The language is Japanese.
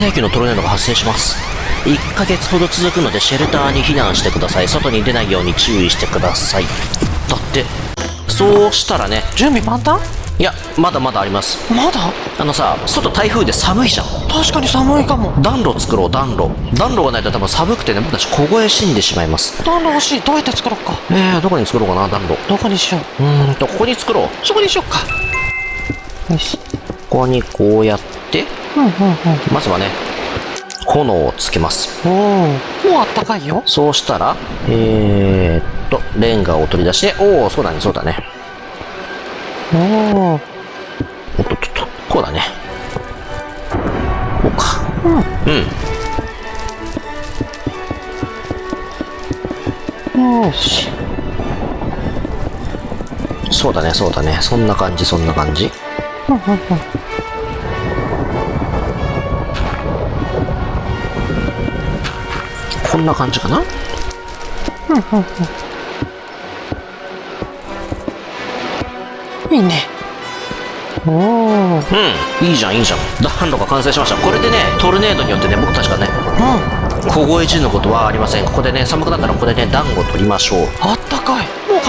最強のトルネードが発生します。1ヶ月ほど続くのでシェルターに避難してください。外に出ないように注意してください。だって。そうしたらね。準備満タン？いや、まだまだあります。まだ？外台風で寒いじゃん。確かに寒いかも。暖炉作ろう、暖炉。暖炉がないと多分寒くてね、僕たち凍え死んでしまいます。暖炉欲しい。どうやって作ろうか。どこに作ろうかな、暖炉。どこにしよう。ここに作ろう。そこにしようか。よし。ここにこうやって、まずはね、炎をつけます。もうあったかいよ。そうしたら、レンガを取り出して、おお、そうだね、そうだね。こうだね。こうか。よし。そうだね、そうだね。そんな感じ、そんな感じ。こんな感じかな。いいね。いいじゃん、いいじゃん。暖炉が完成しました。これでね、トルネードによってね、僕たちがね、凍え死ぬことはありません。ここでね、寒くなったらここでね、暖を取りましょう。あったかい。